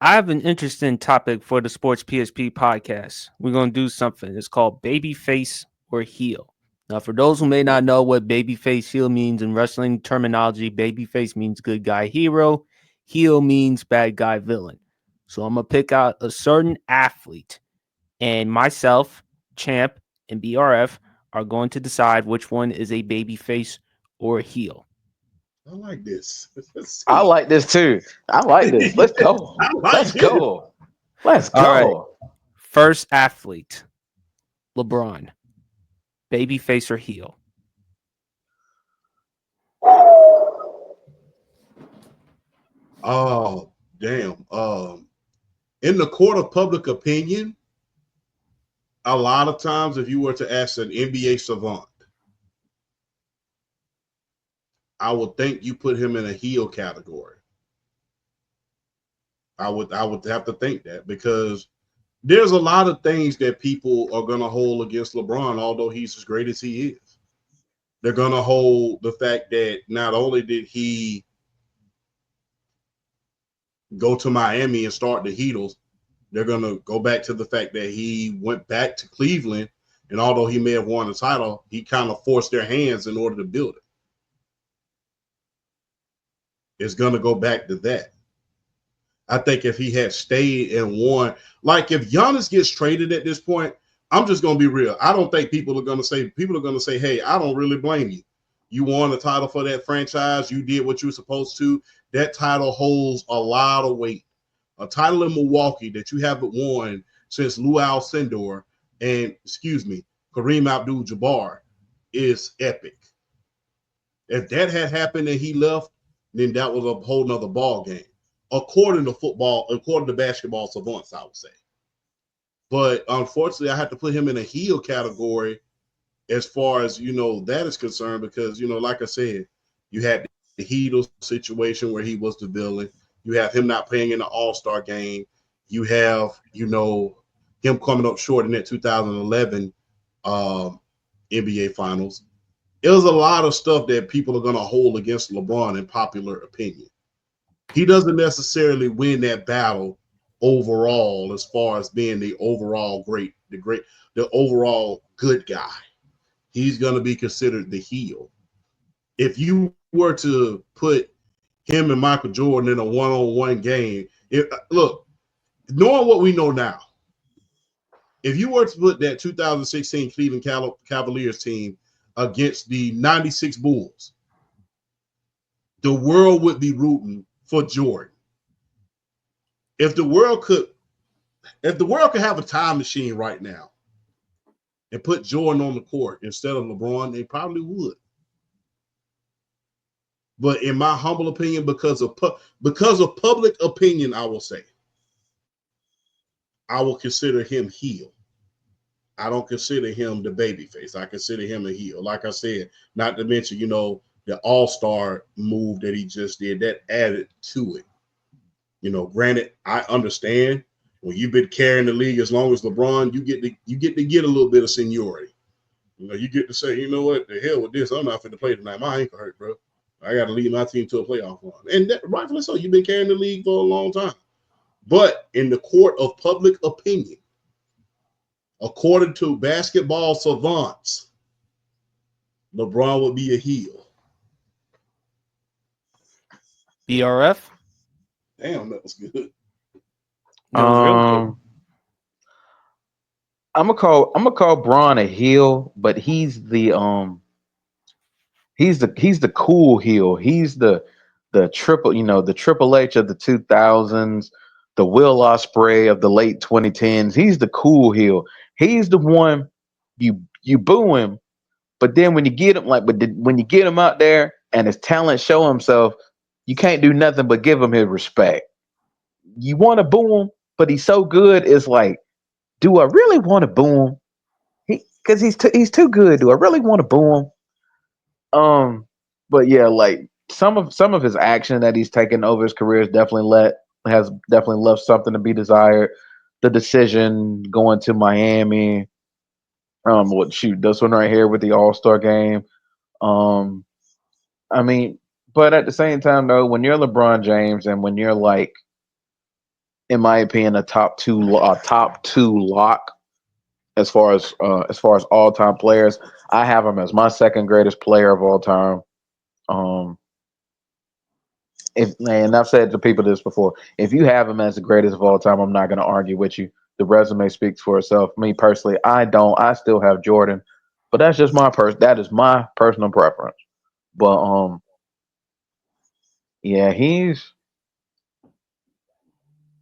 I have an interesting topic for the Sports PSP podcast. We're going to do something. It's called Babyface or Heel. Now, for those who may not know what babyface heel means in wrestling terminology, babyface means good guy hero, heel means bad guy villain. So I'm going to pick out a certain athlete, and myself, Champ, and BRF are going to decide which one is a babyface or a heel. I like this. Let's I see. like this too. I like this. Let's go. I like Let's this. go. Let's All right. go. First athlete, LeBron. Babyface or heel? Oh, damn. In the court of public opinion, a lot of times, if you were to ask an NBA savant, I would think you put him in a heel category. I would have to think that because there's a lot of things that people are going to hold against LeBron, although he's as great as he is. They're going to hold the fact that not only did he go to Miami and start the Heatles, they're going to go back to the fact that he went back to Cleveland, and although he may have won the title, he kind of forced their hands in order to build it. It's going to go back to that. I think if he had stayed and won, like if Giannis gets traded at this point, I'm just going to be real. I don't think people are going to say, hey, I don't really blame you. You won the title for that franchise. You did what you were supposed to. That title holds a lot of weight. A title in Milwaukee that you haven't won since Lou Alcindor and, Kareem Abdul-Jabbar is epic. If that had happened and he left, then that was a whole nother ball game. According to basketball savants, I would say. But unfortunately, I had to put him in a heel category as far as, that is concerned because, like I said, you had the Heatles situation where he was the villain. You have him not playing in the All-Star game. You have, him coming up short in that 2011 NBA Finals. It was a lot of stuff that people are going to hold against LeBron in popular opinion. He doesn't necessarily win that battle overall as far as being the overall the overall good guy. He's going to be considered the heel. If you were to put him and Michael Jordan in a one-on-one game, look, knowing what we know now, if you were to put that 2016 Cleveland Cavaliers team against the 96 Bulls, the world would be rooting for Jordan. If the world could have a time machine right now and put Jordan on the court instead of LeBron, they probably would. But in my humble opinion, because of public opinion, I will say, I will consider him heel. I don't consider him the babyface. I consider him a heel. Like I said, not to mention, the All-Star move that he just did, that added to it. Granted, I understand when you've been carrying the league as long as LeBron, you get to get a little bit of seniority. You get to say, you know what, the hell with this, I'm not fit to play tonight. My ankle hurt, bro. I got to lead my team to a playoff run. And rightfully so, you've been carrying the league for a long time. But in the court of public opinion, according to basketball savants, LeBron would be a heel. BRF? Damn, that was good. That was really good. I'm gonna call Braun a heel, but he's the cool heel. He's the Triple H of the 2000s, the Will Ospreay of the late 2010s. He's the cool heel. He's the one you boo him, but then when you get him when you get him out there and his talent show himself, you can't do nothing but give him his respect. You want to boo him, but he's so good. It's like, do I really want to boo him? Because he's too good. Do I really want to boo him? But yeah, like some of his action that he's taken over his career has definitely left something to be desired. The decision going to Miami, this one right here with the All-Star game. Um, I mean, but at the same time though, when you're LeBron James and when you're like in my opinion, a top two lock as far as all time players. I have him as my second greatest player of all time. Um, and I've said to people this before, if you have him as the greatest of all time, I'm not going to argue with you. The resume speaks for itself. Me personally, I don't. I still have Jordan, but that's just that is my personal preference. But yeah, he's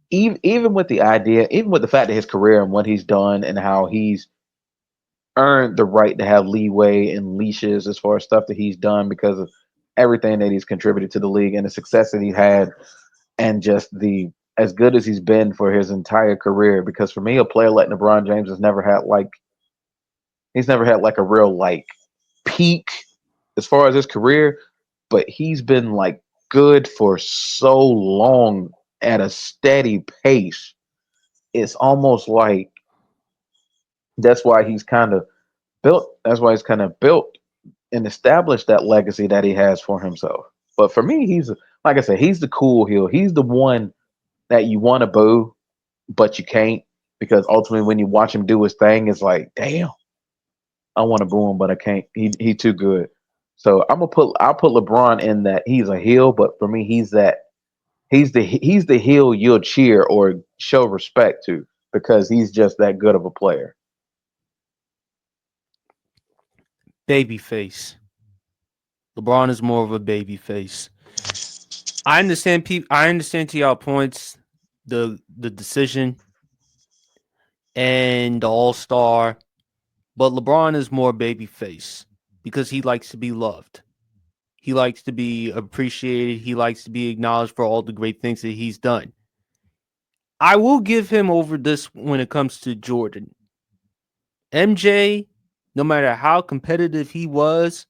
even with the idea, even with the fact that his career and what he's done and how he's earned the right to have leeway and leashes as far as stuff that he's done because of everything that he's contributed to the league and the success that he had and just the as good as he's been for his entire career. Because for me, a player like LeBron James he's never had like a real like peak as far as his career, but he's been like good for so long at a steady pace. It's almost like that's why he's kind of built and established that legacy that he has for himself. But for me, he's like I said, he's the cool heel. He's the one that you want to boo, but you can't because ultimately, when you watch him do his thing, it's like, damn, I want to boo him, but I can't. He too good. So I'll put LeBron in that he's a heel, but for me, he's the heel you'll cheer or show respect to because he's just that good of a player. Babyface. LeBron is more of a babyface. I understand I understand to y'all points the decision and the All-Star, but LeBron is more babyface because he likes to be loved. He likes to be appreciated. He likes to be acknowledged for all the great things that he's done. I will give him over this when it comes to Jordan. MJ, no matter how competitive he was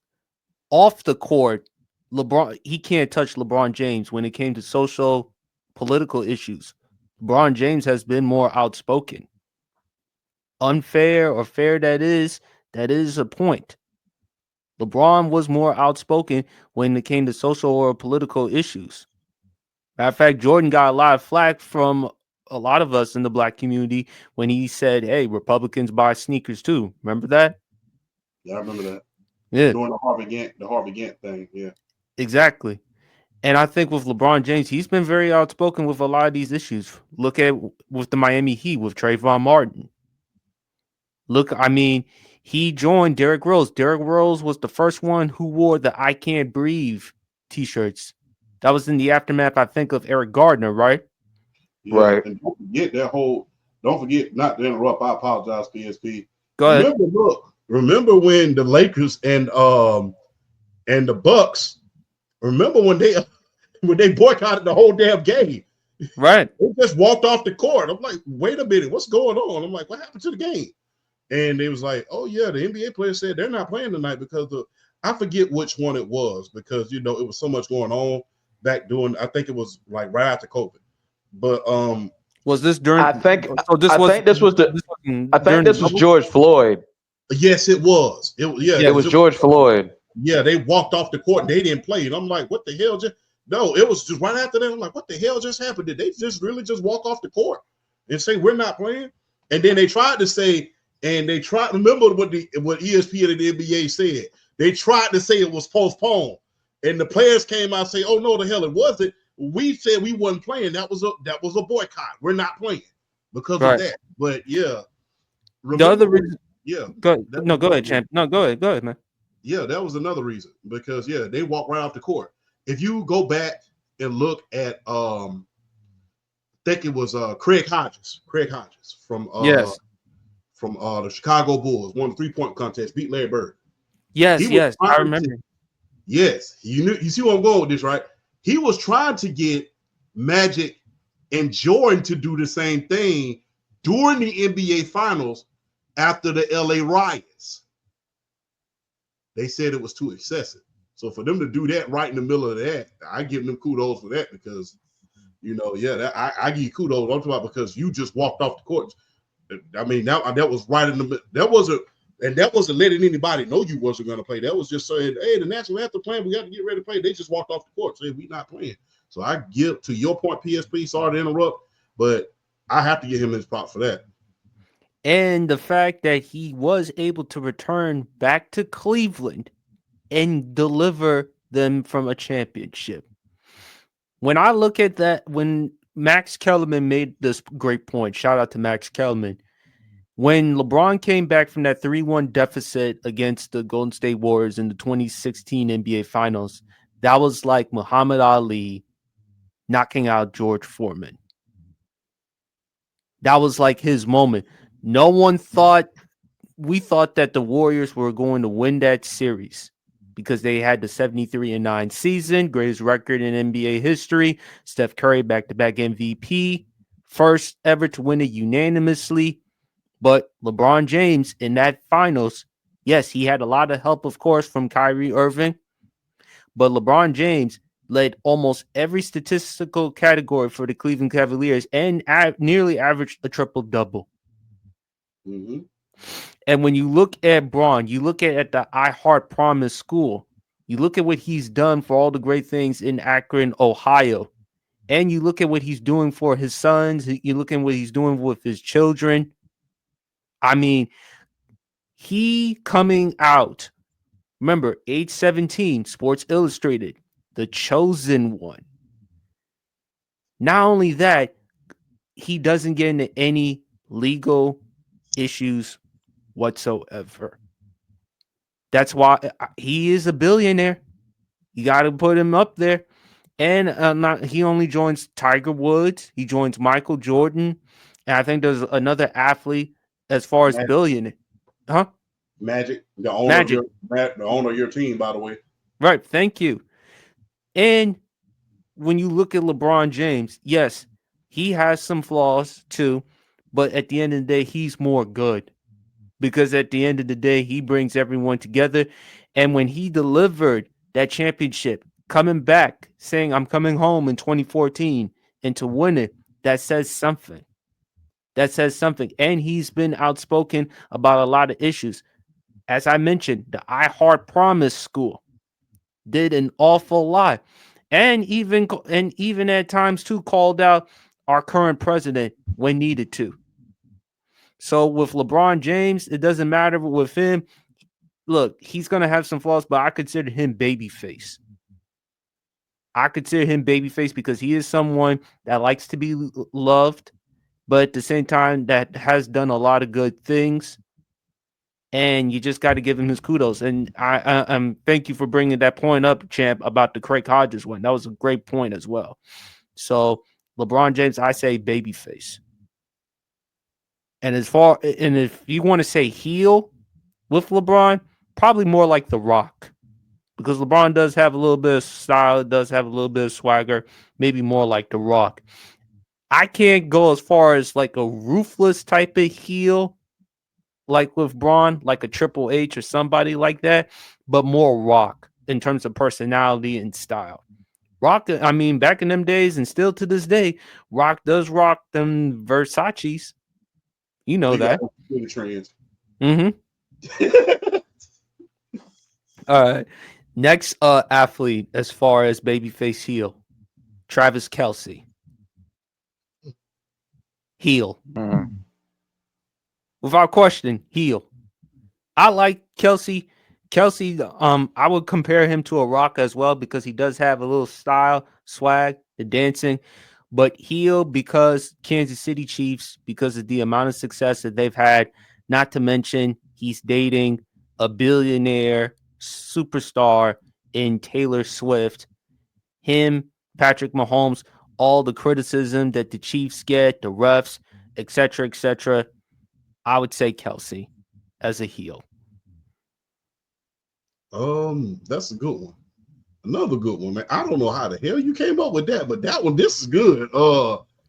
off the court, LeBron he can't touch LeBron James when it came to social political issues. LeBron James has been more outspoken. Unfair or fair that is a point. LeBron was more outspoken when it came to social or political issues. Matter of fact, Jordan got a lot of flack from a lot of us in the black community when he said, "Hey, Republicans buy sneakers too." Remember that? Yeah, I remember that. Yeah, During the Harvey Gantt thing. Yeah. exactly. And I think with LeBron James, he's been very outspoken with a lot of these issues. Look at with the Miami Heat with Trayvon Martin. Look, I mean, he joined Derrick Rose. Derrick Rose was the first one who wore the "I Can't Breathe" t-shirts. That was in the aftermath, I think, of Eric Gardner, right? Yeah. Right. And don't forget, not to interrupt, I apologize, PSP. Go ahead. Remember when the Lakers and the Bucks, remember when they boycotted the whole damn game. Right. They just walked off the court. I'm like, wait a minute, what's going on? I'm like, what happened to the game? And they was like, oh yeah, the NBA players said they're not playing tonight because I forget which one it was because it was so much going on back during. I think it was like right after COVID. But Was this during? I think So this I was. think this was During the this was bubble. George Floyd. yes, it was. It was George Floyd. Yeah, they walked off the court and they didn't play. And I'm like, what the hell? No, it was just right after that. I'm like, what the hell just happened? Did they just really just walk off the court and say we're not playing? And then they tried to say, remember what ESPN and the NBA said. They tried to say it was postponed. And the players came out and say, oh no, the hell it wasn't. We said we wasn't playing. That was a boycott. We're not playing because of that. But yeah. The other reason. Yeah. Go ahead, champ. No, go ahead, man. Yeah, that was another reason because they walked right off the court. If you go back and look at I think it was Craig Hodges from Yes. from the Chicago Bulls, won the 3-point contest, beat Larry Bird. Yes, I remember. Yes, you see where I'm going with this, right? He was trying to get Magic and Jordan to do the same thing during the NBA Finals after the LA riots. They said it was too excessive. So for them to do that right in the middle of that, I give them kudos for that because, I give you kudos. I'm talking about because you just walked off the court. I mean, that was right in the middle. That wasn't letting anybody know you wasn't going to play. That was just saying, hey, the national anthem playing, we got to get ready to play. They just walked off the court, saying we not playing. So I give to your point, PSP. Sorry to interrupt. But I have to give him his prop for that. And the fact that he was able to return back to Cleveland and deliver them from a championship. When I look at that, when Max Kellerman made this great point, shout out to Max Kellerman. When LeBron came back from that 3-1 deficit against the Golden State Warriors in the 2016 NBA Finals, that was like Muhammad Ali knocking out George Foreman. That was like his moment. No one thought, we thought that the Warriors were going to win that series because they had the 73-9 season, greatest record in NBA history. Steph Curry, back-to-back MVP, first ever to win it unanimously. But LeBron James in that finals, yes, he had a lot of help, of course, from Kyrie Irving. But LeBron James led almost every statistical category for the Cleveland Cavaliers and nearly averaged a triple-double. Mm-hmm. And when you look at Braun, you look at the I Heart Promise School, you look at what he's done for all the great things in Akron, Ohio, and you look at what he's doing for his sons, you look at what he's doing with his children. I mean, he coming out, remember, age 17, Sports Illustrated, the chosen one. Not only that, he doesn't get into any legal issues whatsoever. That's why he is a billionaire. You got to put him up there. And he only joins Tiger Woods. He joins Michael Jordan. And I think there's another athlete as far as billionaire. Huh? Magic, the owner Magic. of your team, by the way. Right. Thank you. And when you look at LeBron James, yes, he has some flaws too. But at the end of the day, he's more good. Because at the end of the day, he brings everyone together. And when he delivered that championship, coming back, saying, I'm coming home in 2014, and to win it, that says something. That says something. And he's been outspoken about a lot of issues. As I mentioned, the I Heart Promise School did an awful lot. And even at times, too, called out our current president when needed to. So with LeBron James, it doesn't matter with him. Look, he's going to have some flaws, but I consider him babyface. I consider him babyface because he is someone that likes to be loved, but at the same time that has done a lot of good things. And you just got to give him his kudos. And I thank you for bringing that point up, champ, about the Craig Hodges one. That was a great point as well. So LeBron James, I say babyface. And if you want to say heel with LeBron, probably more like The Rock. Because LeBron does have a little bit of style, does have a little bit of swagger, maybe more like The Rock. I can't go as far as like a ruthless type of heel, like with Braun, like a Triple H or somebody like that, but more Rock in terms of personality and style. Rock, I mean, back in them days and still to this day, Rock does rock them Versace's. You know that. Trends. Mm-hmm. All right. Next athlete as far as babyface heel, Travis Kelce. Heel. Mm. Without question, heel. I like Kelce. Kelce, I would compare him to a Rock as well because he does have a little style, swag, the dancing. But heel because Kansas City Chiefs, because of the amount of success that they've had, not to mention he's dating a billionaire superstar in Taylor Swift. Him, Patrick Mahomes, all the criticism that the Chiefs get, the refs, etc. I would say Kelce as a heel. That's a good one. Another good one, man. I don't know how the hell you came up with that, but this is good.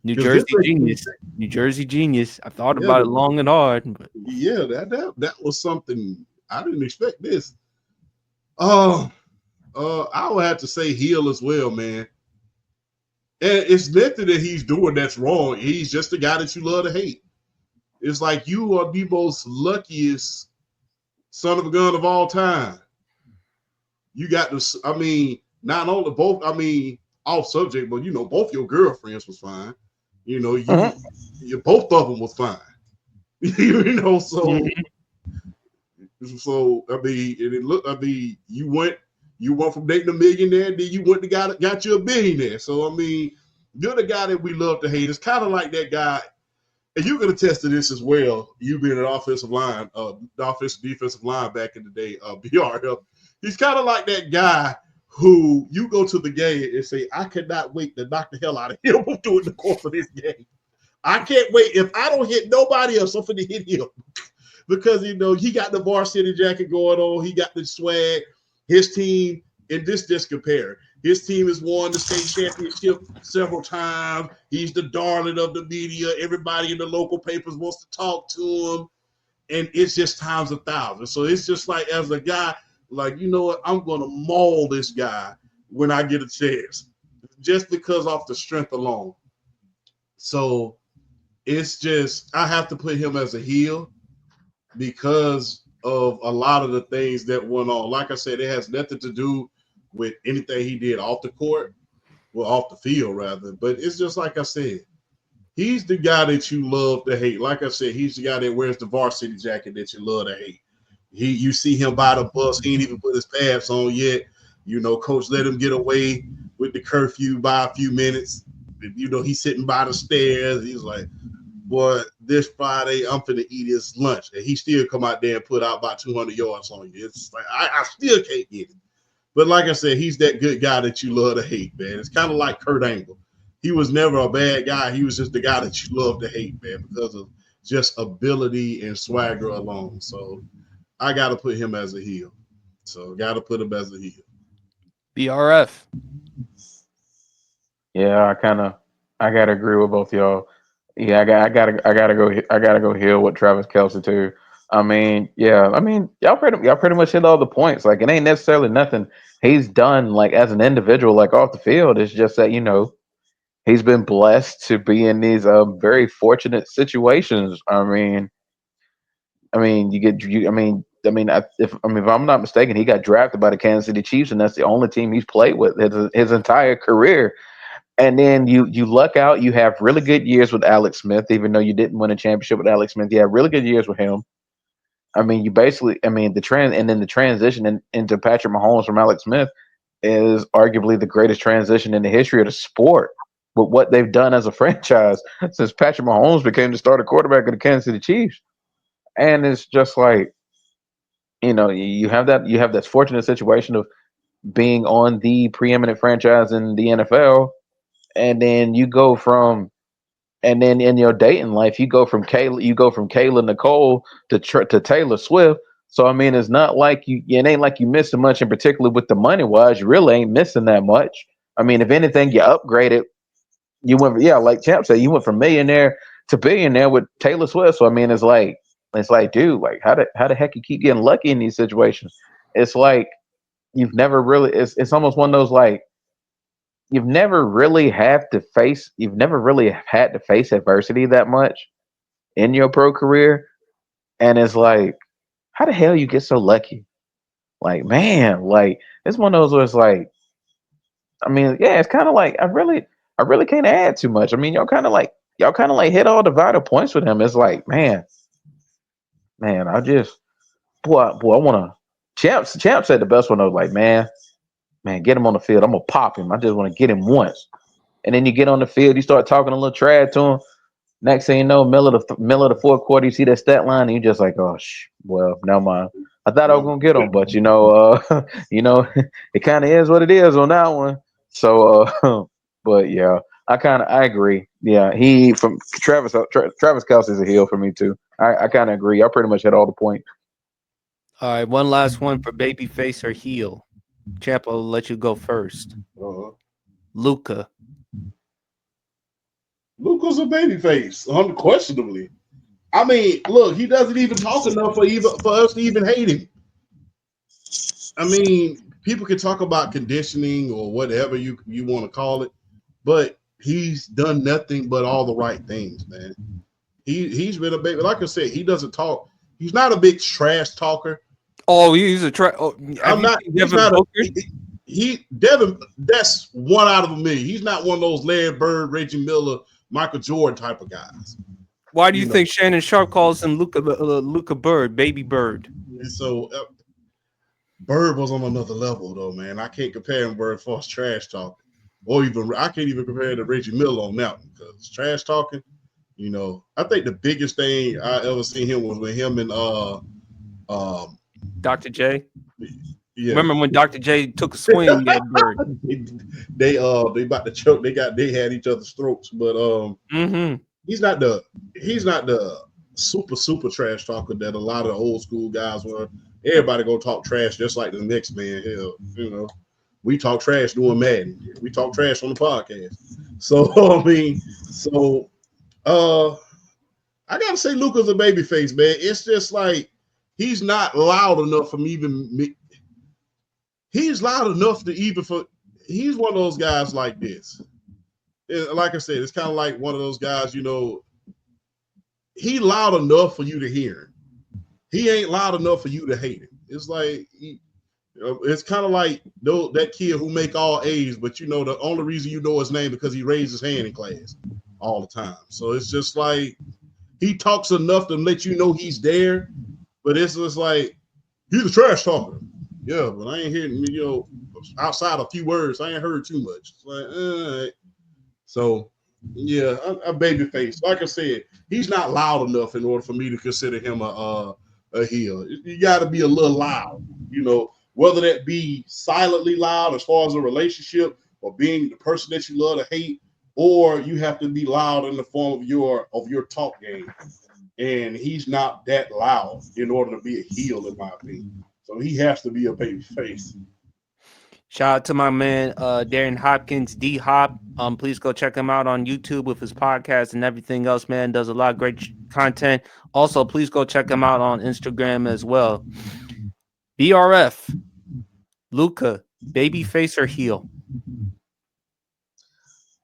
New Jersey genius. New Jersey genius. I thought about it long and hard. But... yeah, that was something I didn't expect this. I would have to say heel as well, man. And it's nothing that he's doing that's wrong. He's just the guy that you love to hate. It's like you are the most luckiest son of a gun of all time. You got to, I mean, not only both, I mean, off subject, but you know, both your girlfriends was fine. You know, you both of them was fine. You know, so I mean, and it looked. I mean, you went from dating a millionaire, then you went to got you a billionaire. So I mean, you're the guy that we love to hate. It's kind of like that guy, and you can attest to this as well. You being an offensive line, the offensive defensive line back in the day, BRF. He's kind of like that guy who you go to the game and say, I cannot wait to knock the hell out of him during the course of this game. I can't wait. If I don't hit nobody else, I'm going to hit him. Because, you know, he got the varsity jacket going on. He got the swag. His team, and this just compare. His team has won the state championship several times. He's the darling of the media. Everybody in the local papers wants to talk to him. And it's just times 1,000. So it's just like, as a guy, like, you know what? I'm going to maul this guy when I get a chance. Just because off the strength alone. So it's just, I have to put him as a heel because of a lot of the things that went on. Like I said, it has nothing to do with anything he did off the court, well, off the field rather. But it's just like I said, he's the guy that you love to hate. Like I said, he's the guy that wears the varsity jacket that you love to hate. You see him by the bus. He ain't even put his pads on yet. You know, coach let him get away with the curfew by a few minutes. You know, he's sitting by the stairs. He's like, boy, this Friday, I'm finna eat his lunch. And he still come out there and put out about 200 yards on you. It's like, I still can't get it. But like I said, he's that good guy that you love to hate, man. It's kind of like Kurt Angle. He was never a bad guy. He was just the guy that you love to hate, man, because of just ability and swagger alone. So I got to put him as a heel. So got to put him as a heel. BRF. Yeah, I gotta agree with both y'all. Yeah, I gotta go heel with Travis Kelce too. I mean, yeah, I mean, y'all pretty much hit all the points. Like, it ain't necessarily nothing he's done like as an individual, like off the field. It's just that, you know, he's been blessed to be in these very fortunate situations. If I'm not mistaken, he got drafted by the Kansas City Chiefs, and that's the only team he's played with his entire career. And then you luck out. You have really good years with Alex Smith, even though you didn't win a championship with Alex Smith. You have really good years with him. I mean, the transition into Patrick Mahomes from Alex Smith is arguably the greatest transition in the history of the sport. With what they've done as a franchise since Patrick Mahomes became the starter quarterback of the Kansas City Chiefs, and it's just like, you know, you have that fortunate situation of being on the preeminent franchise in the NFL, and then and then in your dating life, you go from Kayla Nicole to Taylor Swift. So I mean, it's not like it ain't like you missing much, in particular with the money wise. You really ain't missing that much. I mean, if anything, you upgraded. You went, yeah, like Champ said, you went from millionaire to billionaire with Taylor Swift. So I mean, it's like, dude, like how the heck you keep getting lucky in these situations? It's like you've never really. It's almost one of those, like, you've never really had to face adversity that much in your pro career, and it's like, how the hell you get so lucky? Like, man, like, it's one of those where it's like, I mean, yeah, it's kind of like I really can't add too much. I mean, y'all kind of like hit all the vital points with him. It's like, man, I just, I want to. Champ said the best one. I was like, man, get him on the field. I'm gonna pop him. I just want to get him once. And then you get on the field, you start talking a little trash to him. Next thing you know, middle of the fourth quarter, you see that stat line, and you're just like, oh, well, never mind. I thought I was gonna get him, but you know, it kind of is what it is on that one. So, but yeah, I agree. Yeah, Travis Kelce is a heel for me too. I kind of agree. I pretty much had all the points. All right, one last one for babyface or heel. Champ, I'll let you go first. Luka. Luka's a babyface, unquestionably. I mean, look, he doesn't even talk enough for us to even hate him. I mean, people can talk about conditioning or whatever you want to call it, but he's done nothing but all the right things, man. He's been a baby. Like I said, he doesn't talk. He's not a big trash talker. Oh, he's a trash. Oh, I'm not. He's not Devin. That's one out of a million. He's not one of those Larry Bird, Reggie Miller, Michael Jordan type of guys. Why do you You know, think Shannon Sharp calls him Luka Bird, baby bird? and so Bird was on another level though, man. I can't compare him Bird for trash talking, or even I can't even compare him to Reggie Miller on that one because trash talking. You know, I think the biggest thing I ever seen him was with him and um Dr. J. yeah. Remember when Dr. J took a swing at Bird? They about to choke. They had each other's throats, but Mm-hmm. he's not the super trash talker that a lot of old school guys were. Everybody gonna talk trash just like the next man. Hell, you know, we talk trash doing Madden. We talk trash on the podcast. So I mean, so I gotta say Luka's a baby face, man. It's just like he's not loud enough for me even. He's loud enough to even for. He's one of those guys like this. Like I said, it's kind of like one of those guys. You know, he loud enough for you to hear him. He ain't loud enough for you to hate him. It's like it's kind of like that kid who make all A's, but you know the only reason you know his name because he raised his hand in class all the time. So it's just like he talks enough to let you know he's there, but it's just like he's a trash talker. Yeah, but I ain't hearing outside a few words. I ain't heard too much. It's like, all right. So yeah, a baby face. Like I said, he's not loud enough in order for me to consider him a heel. You got to be a little loud, whether that be silently loud as far as a relationship or being the person that you love to hate, or you have to be loud in the form of your talk game. And he's not that loud in order to be a heel, in my opinion. So he has to be a baby face. Shout out to my man Darren Hopkins, D Hop. Please go check him out on YouTube with his podcast and everything else, man. Does a lot of great content. Also, please go check him out on Instagram as well. BRF, Luka, babyface or heel?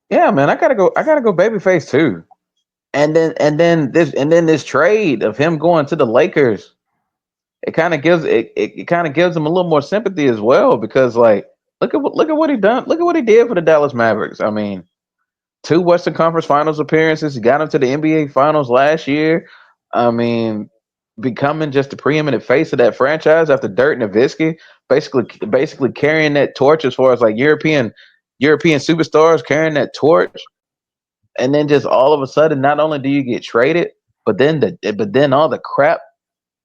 Yeah, man, I gotta go babyface too. And then this trade of him going to the Lakers, it kind of gives him a little more sympathy as well, because like look at what he done. Look at what he did for the Dallas Mavericks. I mean, 2 Western Conference Finals appearances. He got him to the NBA Finals last year. I mean, becoming just the preeminent face of that franchise after Dirk Nowitzki, basically carrying that torch as far as like European superstars carrying that torch. And then just all of a sudden, not only do you get traded, but then all the crap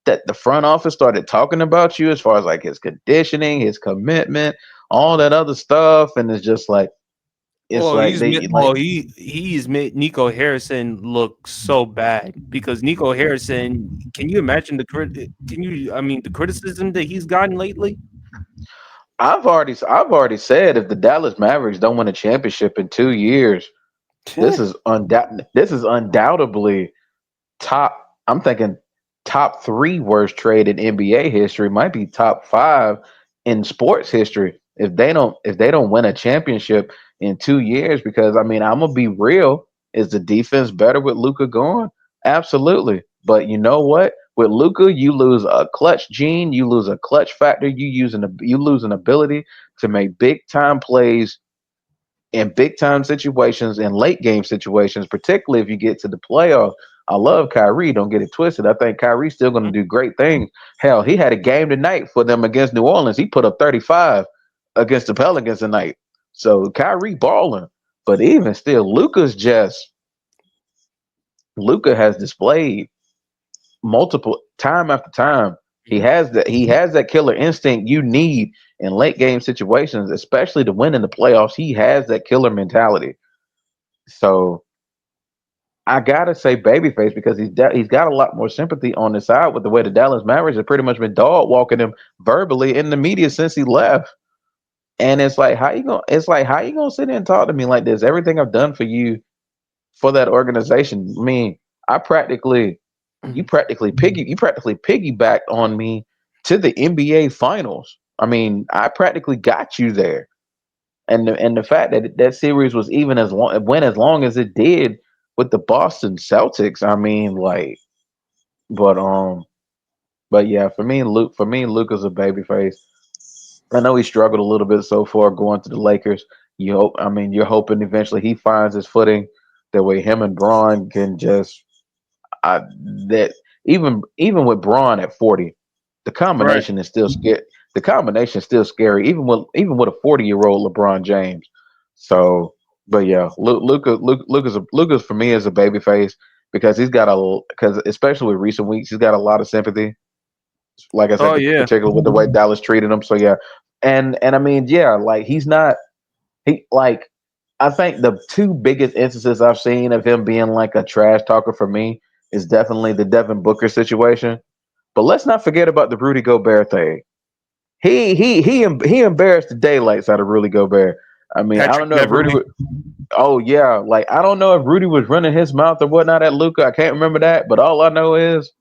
that the front office started talking about you as far as like his conditioning, his commitment, all that other stuff, and it's Well, like they like he's made Nico Harrison look so bad because Nico Harrison. Can you imagine the criticism that he's gotten lately? I've already said if the Dallas Mavericks don't win a championship in 2 years, this is undoubtedly top. I'm thinking top 3 worst trade in NBA history. Might be top 5 in sports history if they don't win a championship in 2 years. Because I mean, I'm gonna be real. Is the defense better with Luka gone? Absolutely. But you know what? With Luka, you lose a clutch gene, you lose a clutch factor, you lose an ability to make big time plays in big time situations and late game situations, particularly if you get to the playoffs. I love Kyrie. Don't get it twisted. I think Kyrie's still going to do great things. Hell, he had a game tonight for them against New Orleans. He put up 35 against the Pelicans tonight. So Kyrie balling. But even still, Luka has displayed multiple time after time. He has that killer instinct you need in late game situations, especially to win in the playoffs. He has that killer mentality. So I gotta say babyface because he's got a lot more sympathy on the side with the way the Dallas Mavericks have pretty much been dog walking him verbally in the media since he left. And how you gonna sit there and talk to me like this? Everything I've done for you for that organization. I mean, I practically you practically piggybacked on me to the NBA finals. I mean, I practically got you there. And the fact that that series was even as long went as long as it did with the Boston Celtics. I mean, like, but but yeah, Luka's a babyface. I know he struggled a little bit so far going to the Lakers. You're hoping eventually he finds his footing. The way him and Braun can just that even with Braun at 40, the Right. combination is still scary. The combination is still scary, even with a 40-year-old LeBron James. So, but yeah, Luka's for me is a baby face because because especially with recent weeks, he's got a lot of sympathy. Like I Oh said, yeah. particularly with the way Dallas treated him. So yeah, and I mean, yeah, like he's not he like I think the two biggest instances I've seen of him being like a trash talker for me is definitely the Devin Booker situation. But let's not forget about the Rudy Gobert thing. He embarrassed the daylights out of Rudy Gobert. I mean, I Patrick don't know if Rudy. Beverly. Oh yeah, like I don't know if Rudy was running his mouth or whatnot at Luka. I can't remember that, but all I know is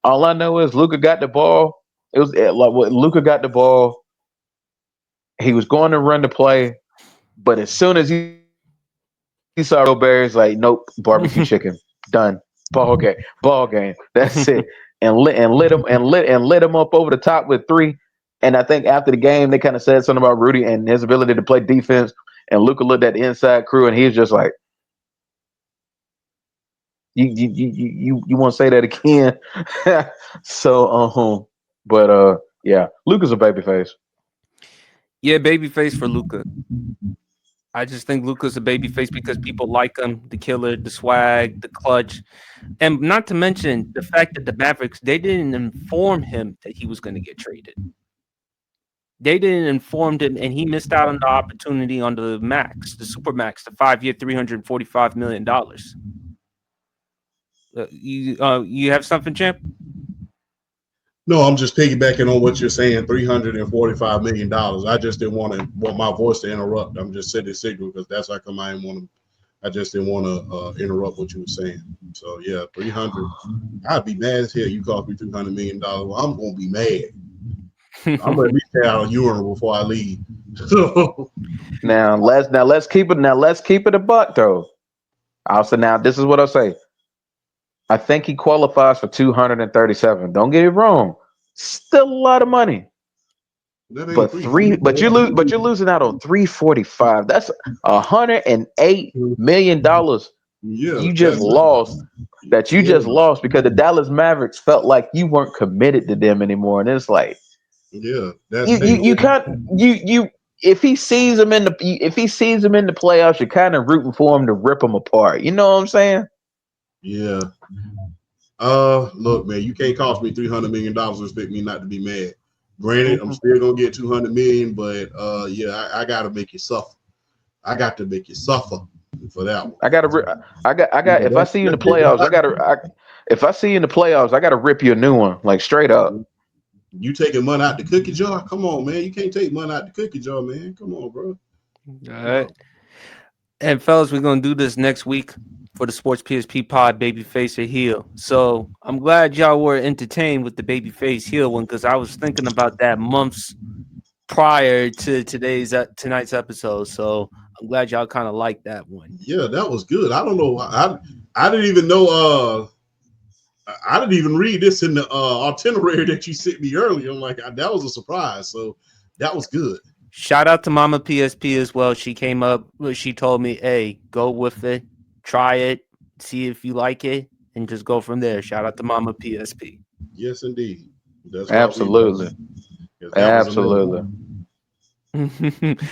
Luka got the ball. It was like what Luka got the ball. He was going to run the play, but as soon as he saw Rudy Gobert, he's like, "Nope, barbecue chicken, done, ball game. That's it." And lit him up over the top with three. And I think after the game, they kind of said something about Rudy and his ability to play defense. And Luka looked at the inside crew, and he's just like, "You want to say that again?" So, but Luka's a babyface. Yeah, babyface for Luca. I just think Luca's a babyface because people like him, the killer, the swag, the clutch, and not to mention the fact that the Mavericks they didn't inform him that he was going to get traded. They didn't inform him, and he missed out on the opportunity on the max, the super max, the 5 year, $345 million. You have something, champ? No, I'm just piggybacking on what you're saying. $345 million. I just didn't want my voice to interrupt. I'm just setting the signal because that's how come I didn't want to. I just didn't want to interrupt what you were saying. So yeah, 300. I'd be mad as hell. You cost me $300 million. Well, I'm gonna be mad. I'm gonna at least pay out a urinal before I leave. So Now let's keep it a buck though. Also, now this is what I'll say. I think he qualifies for 237. Don't get it wrong. Still a lot of money. that ain't But three 300. but you're losing out on 345. That's $108 million Yeah, you just that's lost you yeah, just lost because the Dallas Mavericks felt like you weren't committed to them anymore. And it's like yeah. That's you taking. can't you if he sees him in the playoffs, you're kind of rooting for him to rip them apart. You know what I'm saying? Yeah. Look, man, you can't cost me $300 million and expect me not to be mad. Granted, I'm still gonna get 200 million, but yeah, I gotta make you suffer. I got to make you suffer for that one. I gotta, I got. If I see you in the playoffs, if I see you in the playoffs, I gotta rip you a new one, like straight up. You taking money out the cookie jar? Come on, man. You can't take money out the cookie jar, man. Come on, bro. All right. And fellas, we're gonna do this next week for the Sports PSP Pod, Babyface or Heel. So I'm glad y'all were entertained with the Babyface Heel one because I was thinking about that months prior to tonight's episode. So I'm glad y'all kind of like that one. Yeah, that was good. I don't know. I didn't even know. I didn't even read this in the itinerary that you sent me earlier. I'm like, that was a surprise. So that was good. Shout out to Mama PSP as well. She came up, she told me, "Hey, go with it, try it, see if you like it, and just go from there." Shout out to Mama PSP. Yes, indeed. That's why we. Absolutely, Because that was absolutely. amazing.